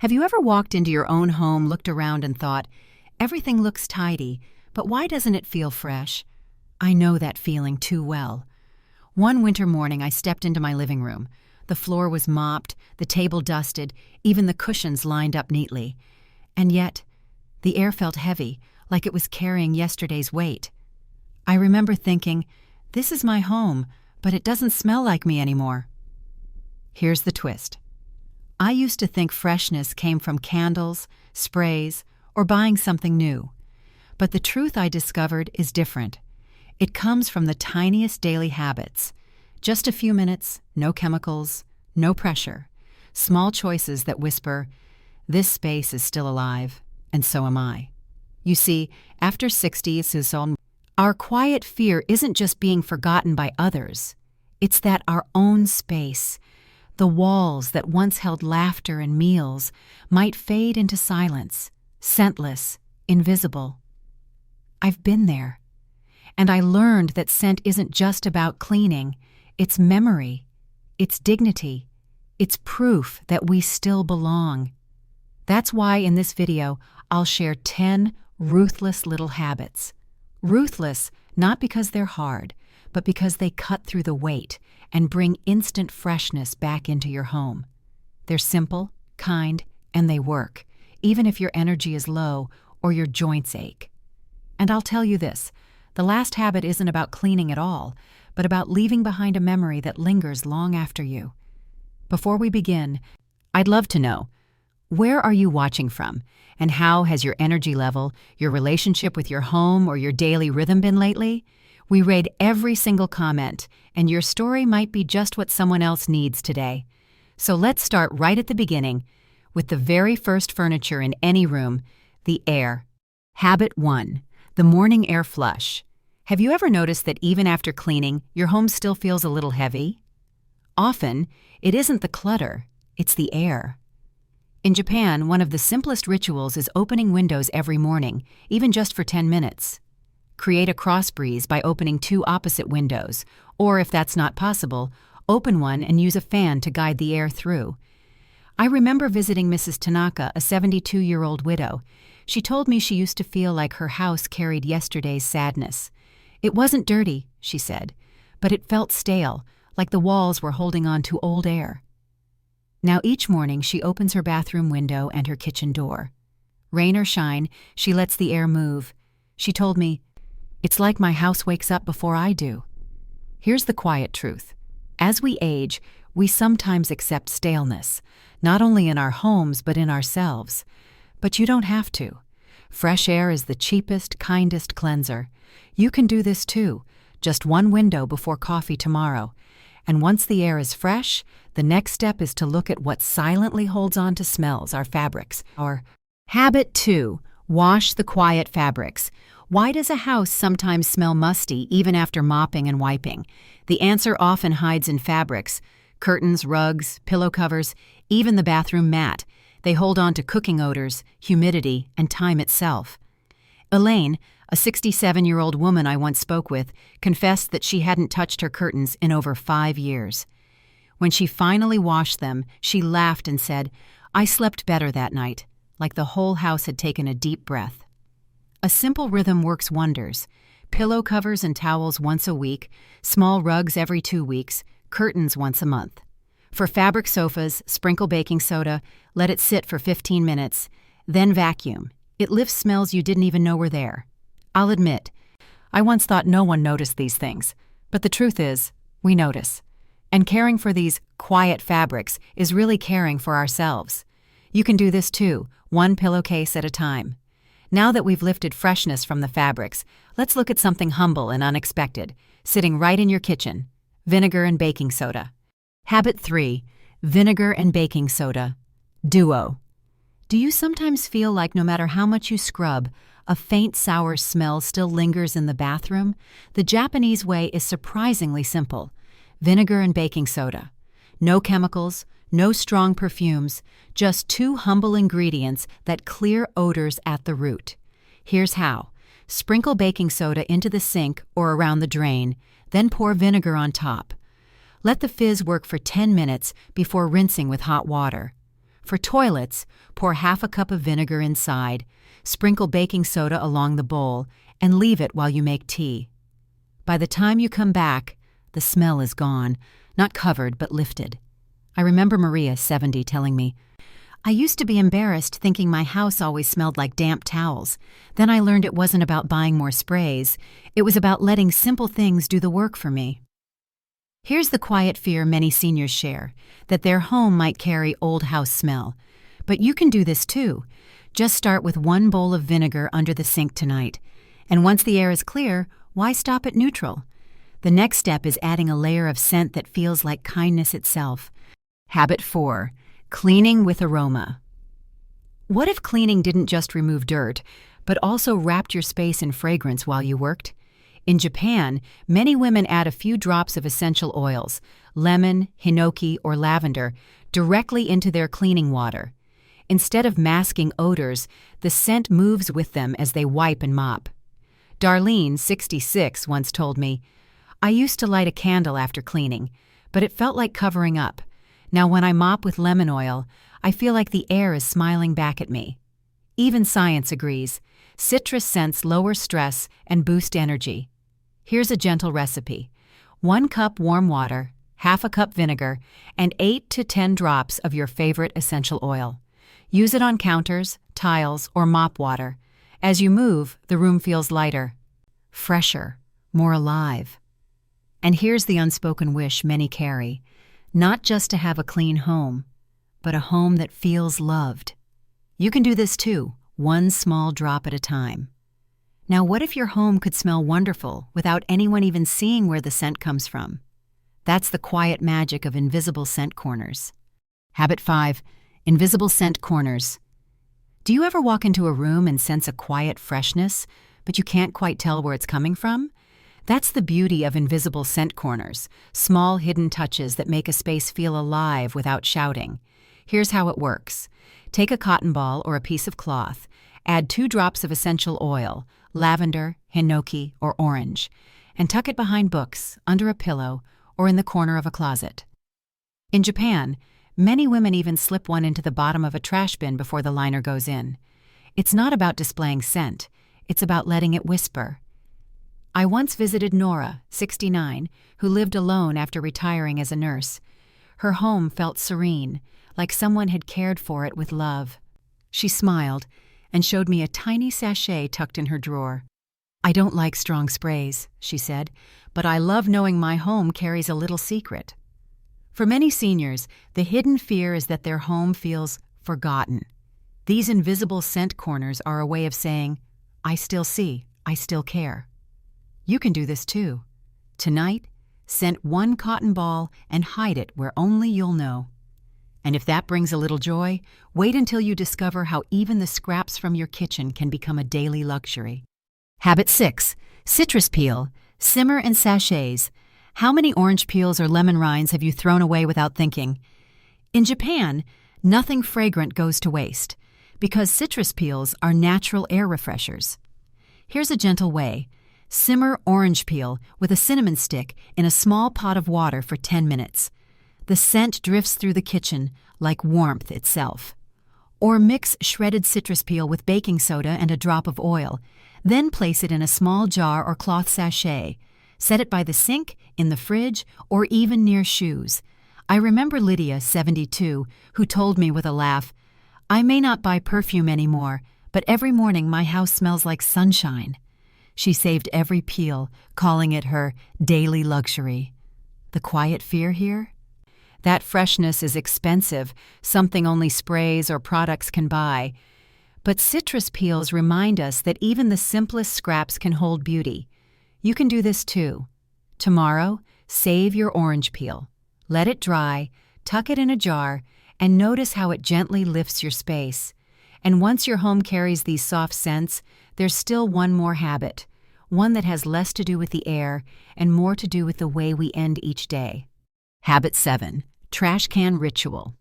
Have you ever walked into your own home, looked around and thought, everything looks tidy, but why doesn't it feel fresh? I know that feeling too well. One winter morning I stepped into my living room. The floor was mopped, the table dusted, even the cushions lined up neatly. And yet, the air felt heavy, like it was carrying yesterday's weight. I remember thinking, this is my home, but it doesn't smell like me anymore. Here's the twist. I used to think freshness came from candles, sprays, or buying something new. But the truth I discovered is different. It comes from the tiniest daily habits. Just a few minutes, no chemicals, no pressure. Small choices that whisper, this space is still alive, and so am I. You see, after 60, our quiet fear isn't just being forgotten by others. It's that our own space, the walls that once held laughter and meals, might fade into silence, scentless, invisible. I've been there. And I learned that scent isn't just about cleaning. It's memory. It's dignity. It's proof that we still belong. That's why in this video, I'll share 10 ruthless little habits. Ruthless not because they're hard, but because they cut through the weight and bring instant freshness back into your home. They're simple, kind, and they work, even if your energy is low or your joints ache. And I'll tell you this, the last habit isn't about cleaning at all, but about leaving behind a memory that lingers long after you. Before we begin, I'd love to know, where are you watching from? And how has your energy level, your relationship with your home, or your daily rhythm been lately? We read every single comment, and your story might be just what someone else needs today. So let's start right at the beginning with the very first furniture in any room, the air. Habit 1. The morning air flush. Have you ever noticed that even after cleaning, your home still feels a little heavy? Often, it isn't the clutter, it's the air. In Japan, one of the simplest rituals is opening windows every morning, even just for 10 minutes. Create a cross breeze by opening 2 opposite windows, or if that's not possible, open one and use a fan to guide the air through. I remember visiting Mrs. Tanaka, a 72-year-old widow. She told me she used to feel like her house carried yesterday's sadness. It wasn't dirty, she said, but it felt stale, like the walls were holding on to old air. Now each morning she opens her bathroom window and her kitchen door. Rain or shine, she lets the air move. She told me, it's like my house wakes up before I do. Here's the quiet truth. As we age, we sometimes accept staleness, not only in our homes but in ourselves. But you don't have to. Fresh air is the cheapest, kindest cleanser. You can do this too, just one window before coffee tomorrow. And once the air is fresh, the next step is to look at what silently holds on to smells, our fabrics. Habit 2. Wash the quiet fabrics. Why does a house sometimes smell musty even after mopping and wiping? The answer often hides in fabrics. Curtains, rugs, pillow covers, even the bathroom mat. They hold on to cooking odors, humidity, and time itself. Elaine, a 67-year-old woman I once spoke with, confessed that she hadn't touched her curtains in over 5 years. When she finally washed them, she laughed and said, I slept better that night, like the whole house had taken a deep breath. A simple rhythm works wonders. Pillow covers and towels once a week, small rugs every 2 weeks, curtains once a month. For fabric sofas, sprinkle baking soda, let it sit for 15 minutes, then vacuum. It lifts smells you didn't even know were there. I'll admit, I once thought no one noticed these things, but the truth is, we notice. And caring for these quiet fabrics is really caring for ourselves. You can do this too, one pillowcase at a time. Now that we've lifted freshness from the fabrics, let's look at something humble and unexpected, sitting right in your kitchen: vinegar and baking soda. Habit 3. Vinegar and baking soda. Duo. Do you sometimes feel like no matter how much you scrub, a faint sour smell still lingers in the bathroom? The Japanese way is surprisingly simple. Vinegar and baking soda. No chemicals, no strong perfumes, just 2 humble ingredients that clear odors at the root. Here's how. Sprinkle baking soda into the sink or around the drain, then pour vinegar on top. Let the fizz work for 10 minutes before rinsing with hot water. For toilets, pour half a cup of vinegar inside, sprinkle baking soda along the bowl, and leave it while you make tea. By the time you come back, the smell is gone, not covered but lifted. I remember Maria, 70, telling me, "I used to be embarrassed thinking my house always smelled like damp towels. Then I learned it wasn't about buying more sprays. It was about letting simple things do the work for me." Here's the quiet fear many seniors share, that their home might carry old house smell. But you can do this too. Just start with 1 bowl of vinegar under the sink tonight. And once the air is clear, why stop at neutral? The next step is adding a layer of scent that feels like kindness itself. Habit 4. Cleaning with aroma. What if cleaning didn't just remove dirt, but also wrapped your space in fragrance while you worked? In Japan, many women add a few drops of essential oils, lemon, hinoki, or lavender, directly into their cleaning water. Instead of masking odors, the scent moves with them as they wipe and mop. Darlene, 66, once told me, "I used to light a candle after cleaning, but it felt like covering up. Now when I mop with lemon oil, I feel like the air is smiling back at me." Even science agrees. Citrus scents lower stress and boost energy. Here's a gentle recipe. 1 cup warm water, half a cup vinegar, and 8 to 10 drops of your favorite essential oil. Use it on counters, tiles, or mop water. As you move, the room feels lighter, fresher, more alive. And here's the unspoken wish many carry, not just to have a clean home, but a home that feels loved. You can do this too, 1 small drop at a time. Now, what if your home could smell wonderful without anyone even seeing where the scent comes from? That's the quiet magic of invisible scent corners. Habit 5. Invisible scent corners. Do you ever walk into a room and sense a quiet freshness, but you can't quite tell where it's coming from? That's the beauty of invisible scent corners, small hidden touches that make a space feel alive without shouting. Here's how it works. Take a cotton ball or a piece of cloth, add 2 drops of essential oil, lavender, hinoki, or orange, and tuck it behind books, under a pillow, or in the corner of a closet. In Japan, many women even slip one into the bottom of a trash bin before the liner goes in. It's not about displaying scent, it's about letting it whisper. I once visited Nora, 69, who lived alone after retiring as a nurse. Her home felt serene, like someone had cared for it with love. She smiled and showed me a tiny sachet tucked in her drawer. "I don't like strong sprays," she said, "but I love knowing my home carries a little secret." For many seniors, the hidden fear is that their home feels forgotten. These invisible scent corners are a way of saying, "I still see, I still care." You can do this too. Tonight, scent 1 cotton ball and hide it where only you'll know. And if that brings a little joy, wait until you discover how even the scraps from your kitchen can become a daily luxury. Habit 6. Citrus peel. Simmer in sachets. How many orange peels or lemon rinds have you thrown away without thinking? In Japan, nothing fragrant goes to waste, because citrus peels are natural air refreshers. Here's a gentle way. Simmer orange peel with a cinnamon stick in a small pot of water for 10 minutes. The scent drifts through the kitchen like warmth itself. Or mix shredded citrus peel with baking soda and a drop of oil. Then place it in a small jar or cloth sachet. Set it by the sink, in the fridge, or even near shoes. I remember Lydia, 72, who told me with a laugh, "I may not buy perfume anymore, but every morning my house smells like sunshine." She saved every peel, calling it her daily luxury. The quiet fear here? That freshness is expensive, something only sprays or products can buy. But citrus peels remind us that even the simplest scraps can hold beauty. You can do this too. Tomorrow, save your orange peel. Let it dry, tuck it in a jar, and notice how it gently lifts your space. And once your home carries these soft scents, there's still one more habit, one that has less to do with the air and more to do with the way we end each day. Habit 7. Trash can ritual.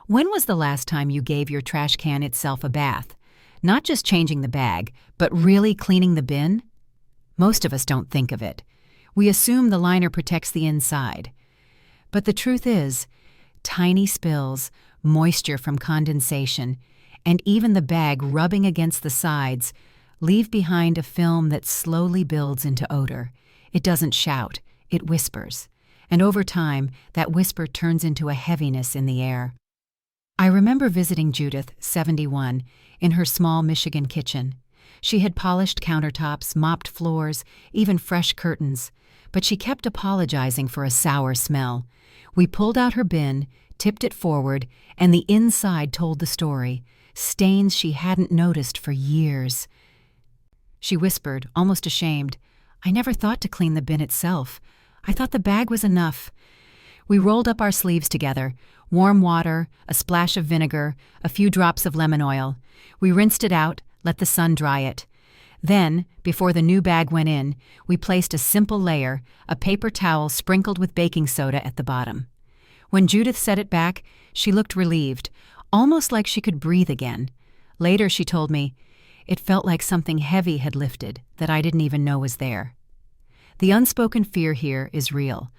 When was the last time you gave your trash can itself a bath? Not just changing the bag, but really cleaning the bin? Most of us don't think of it. We assume the liner protects the inside. But the truth is, tiny spills, moisture from condensation, and even the bag rubbing against the sides leave behind a film that slowly builds into odor. It doesn't shout, it whispers. And over time, that whisper turns into a heaviness in the air. I remember visiting Judith, 71, in her small Michigan kitchen. She had polished countertops, mopped floors, even fresh curtains, but she kept apologizing for a sour smell. We pulled out her bin, tipped it forward, and the inside told the story, stains she hadn't noticed for years. She whispered, almost ashamed, "I never thought to clean the bin itself. I thought the bag was enough." We rolled up our sleeves together, warm water, a splash of vinegar, a few drops of lemon oil. We rinsed it out, let the sun dry it. Then, before the new bag went in, we placed a simple layer, a paper towel sprinkled with baking soda at the bottom. When Judith set it back, she looked relieved, almost like she could breathe again. Later she told me, "It felt like something heavy had lifted that I didn't even know was there." The unspoken fear here is real.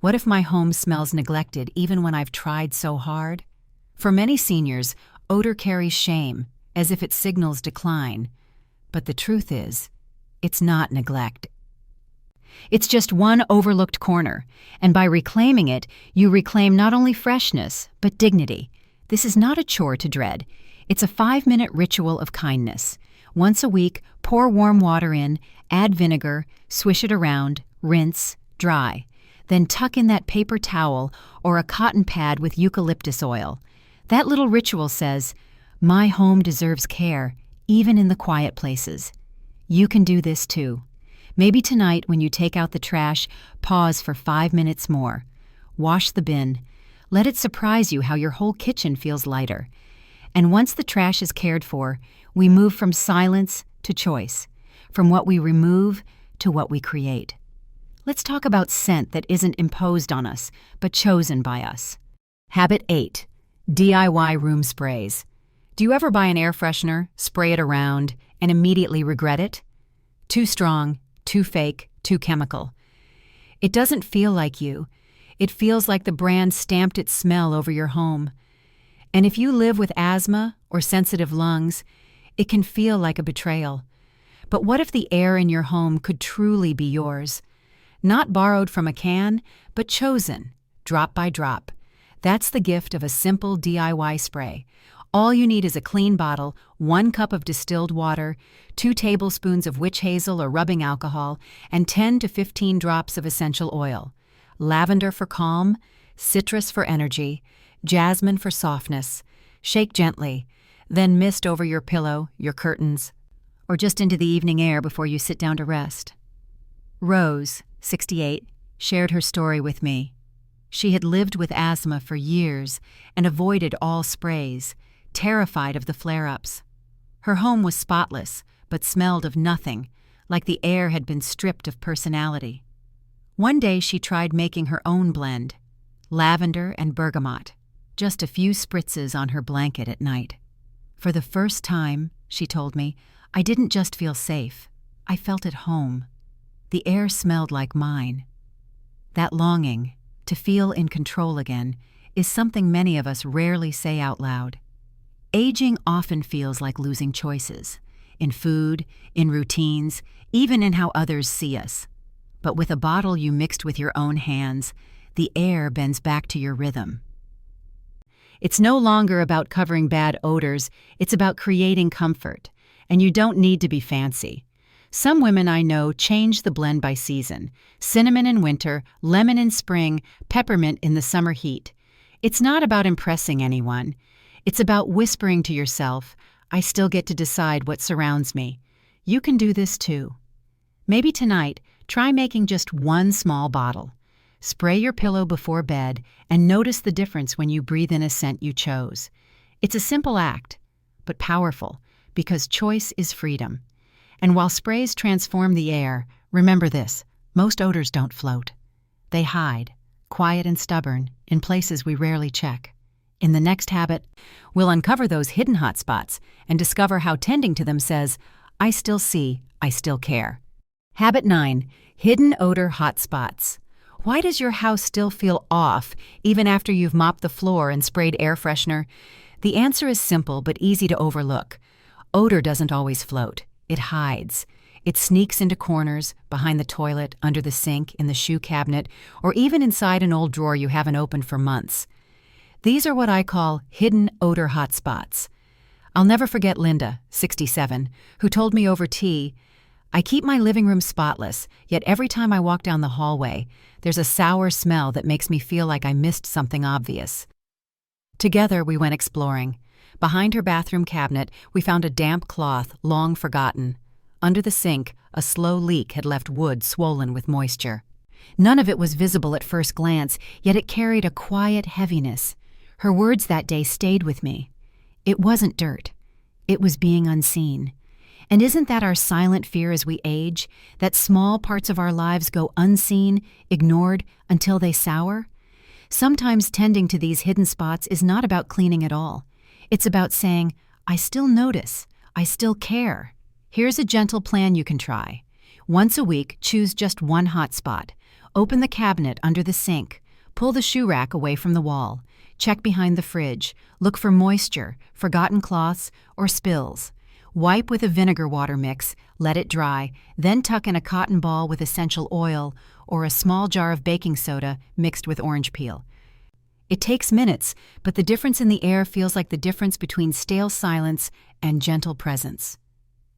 What if my home smells neglected even when I've tried so hard? For many seniors, odor carries shame, as if it signals decline. But the truth is, it's not neglect. It's just one overlooked corner, and by reclaiming it, you reclaim not only freshness, but dignity. This is not a chore to dread. It's a 5-minute ritual of kindness. Once a week, pour warm water in, add vinegar, swish it around, rinse, dry. Then tuck in that paper towel or a cotton pad with eucalyptus oil. That little ritual says, "My home deserves care, even in the quiet places." You can do this too. Maybe tonight when you take out the trash, pause for 5 minutes more. Wash the bin. Let it surprise you how your whole kitchen feels lighter. And once the trash is cared for, we move from silence to choice, from what we remove to what we create. Let's talk about scent that isn't imposed on us, but chosen by us. Habit 8. DIY room sprays. Do you ever buy an air freshener, spray it around, and immediately regret it? Too strong, too fake, too chemical. It doesn't feel like you. It feels like the brand stamped its smell over your home. And if you live with asthma or sensitive lungs, it can feel like a betrayal. But what if the air in your home could truly be yours? Not borrowed from a can, but chosen, drop by drop. That's the gift of a simple DIY spray. All you need is a clean bottle, 1 cup of distilled water, 2 tablespoons of witch hazel or rubbing alcohol, and 10 to 15 drops of essential oil. Lavender for calm, citrus for energy, jasmine for softness. Shake gently, then mist over your pillow, your curtains, or just into the evening air before you sit down to rest. Rose, 68, shared her story with me. She had lived with asthma for years and avoided all sprays, terrified of the flare-ups. Her home was spotless, but smelled of nothing, like the air had been stripped of personality. One day she tried making her own blend, lavender and bergamot, just a few spritzes on her blanket at night. For the first time, she told me, I didn't just feel safe, I felt at home. The air smelled like mine. That longing, to feel in control again, is something many of us rarely say out loud. Aging often feels like losing choices, in food, in routines, even in how others see us. But with a bottle you mixed with your own hands, the air bends back to your rhythm. It's no longer about covering bad odors, it's about creating comfort. And you don't need to be fancy. Some women I know change the blend by season. Cinnamon in winter, lemon in spring, peppermint in the summer heat. It's not about impressing anyone. It's about whispering to yourself, I still get to decide what surrounds me. You can do this too. Maybe tonight, try making just 1 small bottle. Spray your pillow before bed and notice the difference when you breathe in a scent you chose. It's a simple act, but powerful, because choice is freedom. And while sprays transform the air, remember this, most odors don't float. They hide, quiet and stubborn, in places we rarely check. In the next habit, we'll uncover those hidden hot spots and discover how tending to them says, I still see, I still care. Habit 9. Hidden odor hot spots. Why does your house still feel off, even after you've mopped the floor and sprayed air freshener? The answer is simple but easy to overlook. Odor doesn't always float. It hides. It sneaks into corners, behind the toilet, under the sink, in the shoe cabinet, or even inside an old drawer you haven't opened for months. These are what I call hidden odor hotspots. I'll never forget Linda, 67, who told me over tea, "I keep my living room spotless, yet every time I walk down the hallway, there's a sour smell that makes me feel like I missed something obvious." Together we went exploring. Behind her bathroom cabinet, we found a damp cloth long forgotten. Under the sink, a slow leak had left wood swollen with moisture. None of it was visible at first glance, yet it carried a quiet heaviness. Her words that day stayed with me. It wasn't dirt. It was being unseen. And isn't that our silent fear as we age, that small parts of our lives go unseen, ignored, until they sour? Sometimes tending to these hidden spots is not about cleaning at all. It's about saying, "I still notice. I still care." Here's a gentle plan you can try. Once a week, choose just one hot spot. Open the cabinet under the sink. Pull the shoe rack away from the wall. Check behind the fridge. Look for moisture, forgotten cloths, or spills. Wipe with a vinegar water mix, let it dry, then tuck in a cotton ball with essential oil or a small jar of baking soda mixed with orange peel. It takes minutes, but the difference in the air feels like the difference between stale silence and gentle presence.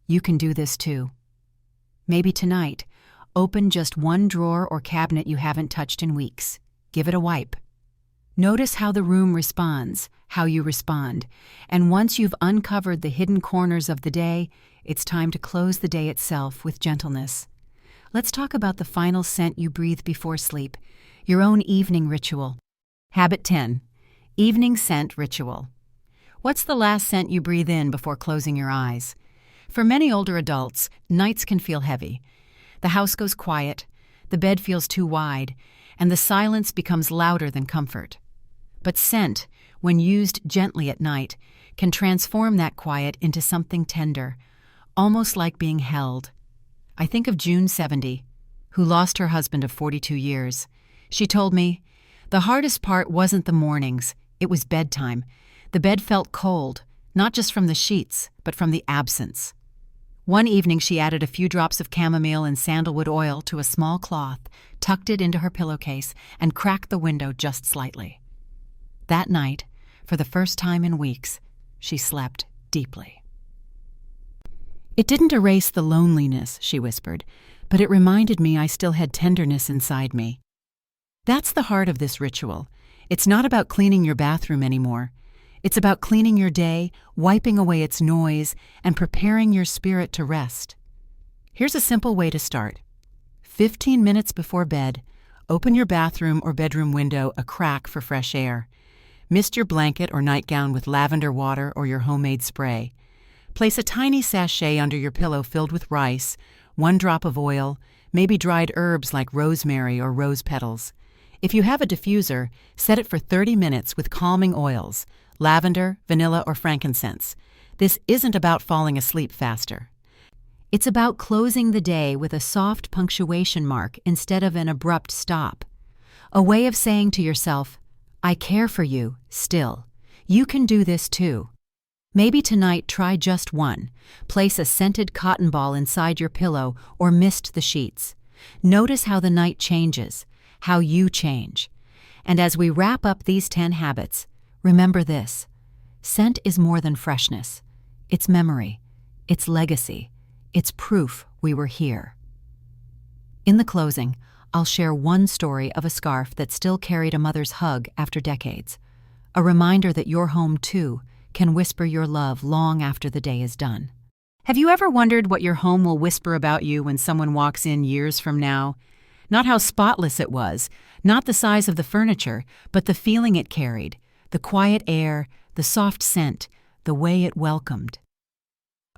You can do this too. Maybe tonight, open just one drawer or cabinet you haven't touched in weeks. Give it a wipe. Notice how the room responds, how you respond, and once you've uncovered the hidden corners of the day, it's time to close the day itself with gentleness. Let's talk about the final scent you breathe before sleep, your own evening ritual. Habit 10. Evening Scent Ritual. What's the last scent you breathe in before closing your eyes? For many older adults, nights can feel heavy. The house goes quiet, the bed feels too wide, and the silence becomes louder than comfort. But scent, when used gently at night, can transform that quiet into something tender, almost like being held. I think of June 70, who lost her husband of 42 years. She told me, "The hardest part wasn't the mornings, it was bedtime. The bed felt cold, not just from the sheets, but from the absence." One evening she added a few drops of chamomile and sandalwood oil to a small cloth, tucked it into her pillowcase, and cracked the window just slightly. That night, for the first time in weeks, she slept deeply. "It didn't erase the loneliness," she whispered, "but it reminded me I still had tenderness inside me." That's the heart of this ritual. It's not about cleaning your bathroom anymore. It's about cleaning your day, wiping away its noise, and preparing your spirit to rest. Here's a simple way to start. 15 minutes before bed, open your bathroom or bedroom window a crack for fresh air. Mist your blanket or nightgown with lavender water or your homemade spray. Place a tiny sachet under your pillow filled with rice, 1 drop of oil, maybe dried herbs like rosemary or rose petals. If you have a diffuser, set it for 30 minutes with calming oils, lavender, vanilla, or frankincense. This isn't about falling asleep faster. It's about closing the day with a soft punctuation mark instead of an abrupt stop. A way of saying to yourself, "I care for you, still. You can do this too." Maybe tonight try just one. Place a scented cotton ball inside your pillow or mist the sheets. Notice how the night changes, how you change. And as we wrap up these 10 habits, remember this: scent is more than freshness. It's memory. It's legacy. It's proof we were here. In the closing, I'll share one story of a scarf that still carried a mother's hug after decades. A reminder that your home, too, can whisper your love long after the day is done. Have you ever wondered what your home will whisper about you when someone walks in years from now? Not how spotless it was, not the size of the furniture, but the feeling it carried, the quiet air, the soft scent, the way it welcomed.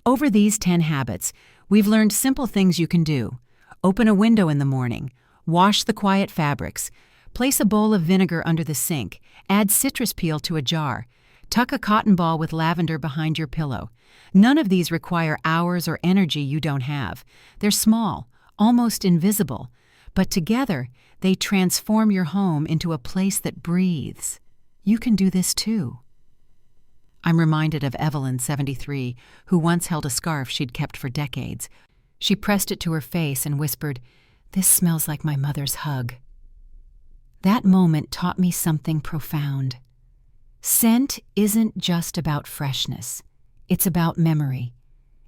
Over these 10 habits, we've learned simple things you can do. Open a window in the morning, wash the quiet fabrics, place a bowl of vinegar under the sink, add citrus peel to a jar, tuck a cotton ball with lavender behind your pillow. None of these require hours or energy you don't have. They're small, almost invisible, but together they transform your home into a place that breathes. You can do this too. I'm reminded of Evelyn, 73, who once held a scarf she'd kept for decades. She pressed it to her face and whispered, "This smells like my mother's hug." That moment taught me something profound. Scent isn't just about freshness. It's about memory.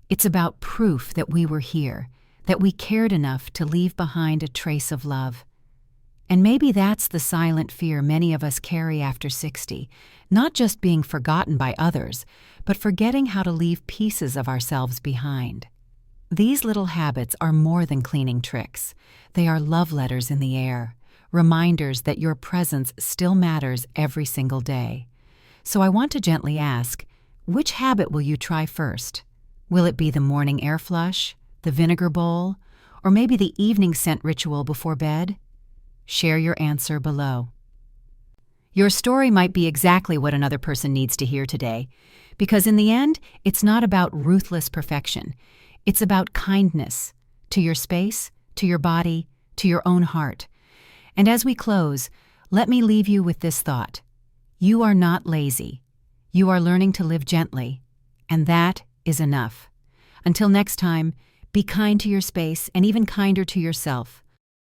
It's about proof that we were here, that we cared enough to leave behind a trace of love. And maybe that's the silent fear many of us carry after 60, not just being forgotten by others, but forgetting how to leave pieces of ourselves behind. These little habits are more than cleaning tricks. They are love letters in the air, reminders that your presence still matters every single day. So I want to gently ask, which habit will you try first? Will it be the morning air flush, the vinegar bowl, or maybe the evening scent ritual before bed? Share your answer below. Your story might be exactly what another person needs to hear today, because in the end, it's not about ruthless perfection. It's about kindness to your space, to your body, to your own heart. And as we close, let me leave you with this thought. You are not lazy. You are learning to live gently, and that is enough. Until next time, be kind to your space and even kinder to yourself.